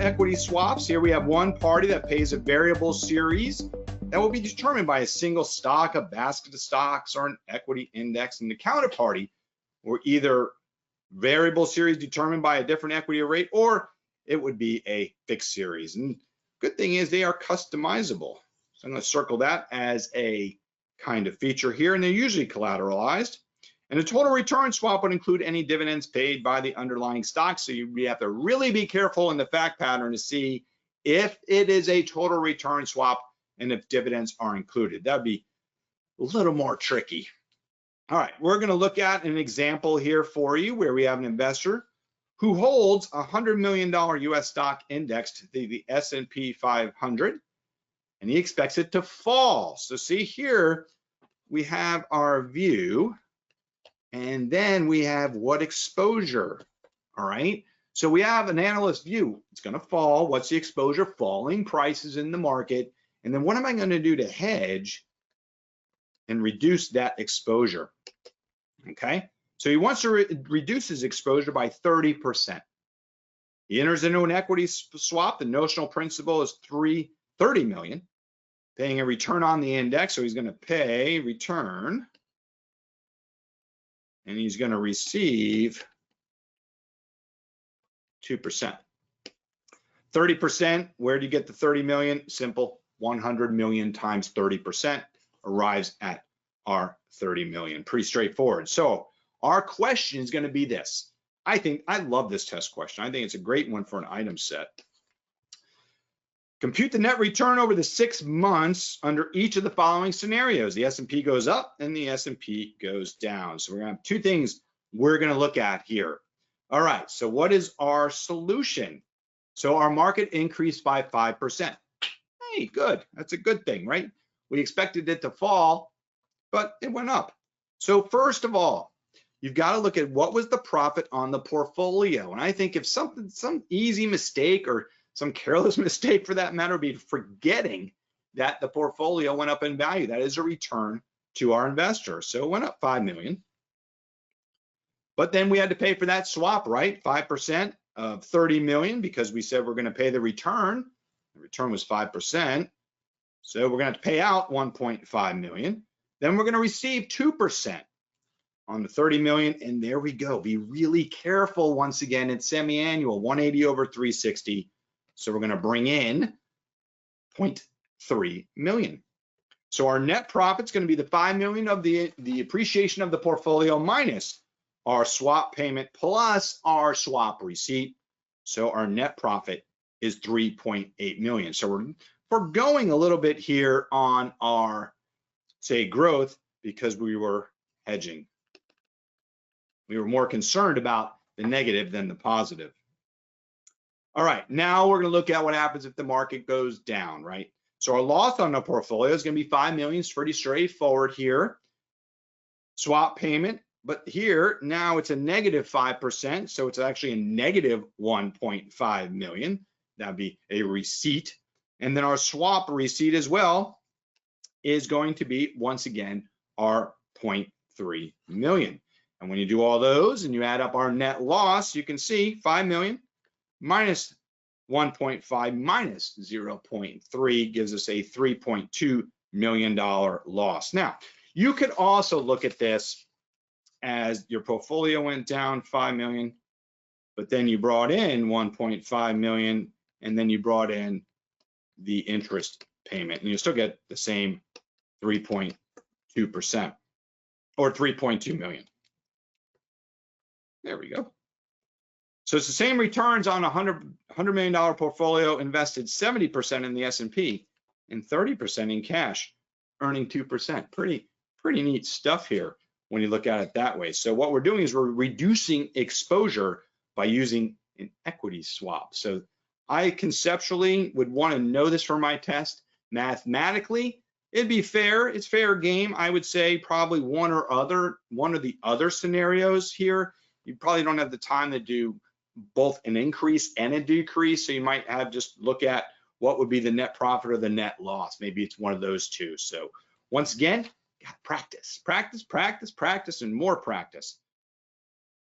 equity swaps. Here we have one party that pays a variable series that will be determined by a single stock, a basket of stocks, or an equity index. And the counterparty were either variable series determined by a different equity rate, or it would be a fixed series. And good thing is they are customizable. So I'm going to circle that as a kind of feature here, and they're usually collateralized. And the total return swap would include any dividends paid by the underlying stock. So you have to really be careful in the fact pattern to see if it is a total return swap and if dividends are included. That'd be a little more tricky. All right, we're going to look at an example here for you where we have an investor who holds a $100 million US stock indexed to the S&P 500, and he expects it to fall. So see here, we have our view, and then we have what exposure, all right? So we have an analyst view. It's going to fall. What's the exposure? Falling prices in the market. And then what am I going to do to hedge and reduce that exposure? Okay, so he wants to reduce his exposure by 30%. He enters into an equity swap. The notional principal is $30 million, paying a return on the index. So he's going to pay return, and he's going to receive 2%. 30%, where do you get the 30 million? Simple, 100 million times 30% arrives at our 30 million. Pretty straightforward. So our question is going to be this. I love this test question. I think it's a great one for an item set. Compute the net return over the 6 months under each of the following scenarios. The S&P goes up and the S&P goes down. So we're going to have two things we're going to look at here. All right, so what is our solution? So our market increased by 5%. Hey, good. That's a good thing, right? We expected it to fall, but it went up. So first of all, you've got to look at what was the profit on the portfolio. And I think if some easy mistake or some careless mistake for that matter would be forgetting that the portfolio went up in value. That is a return to our investor. So it went up 5 million. But then we had to pay for that swap, right? 5% of 30 million because we said we're going to pay the return. The return was 5%. So we're going to have to pay out 1.5 million. Then we're going to receive 2% on the 30 million. And there we go. Be really careful once again. It's semi-annual, 180 over 360. So we're going to bring in 0.3 million. So our net profit is going to be the 5 million of the appreciation of the portfolio minus our swap payment plus our swap receipt. So our net profit is 3.8 million. So we're foregoing a little bit here on our, say, growth because we were hedging. We were more concerned about the negative than the positive. All right, now we're going to look at what happens if the market goes down, right? So our loss on the portfolio is going to be 5 million. It's pretty straightforward here. Swap payment, but here now it's a negative 5%, so it's actually a negative 1.5 million. That'd be a receipt. And then our swap receipt as well is going to be, once again, our 0.3 million. And when you do all those and you add up our net loss, you can see 5 million minus 1.5 minus 0.3 gives us a $3.2 million loss. Now, you could also look at this as your portfolio went down 5 million, but then you brought in 1.5 million, and then you brought in the interest payment, and you still get the same 3.2% or 3.2 million. There we go. So it's the same returns on a $100 million portfolio invested 70% in the S&P and 30% in cash, earning 2%. Pretty neat stuff here when you look at it that way. So what we're doing is we're reducing exposure by using an equity swap. So I conceptually would want to know this for my test. Mathematically, it'd be fair. It's fair game. I would say probably one of the other scenarios here. You probably don't have the time to do both an increase and a decrease. So you might have just look at what would be the net profit or the net loss. Maybe it's one of those two. So once again, practice, practice, practice, practice, and more practice.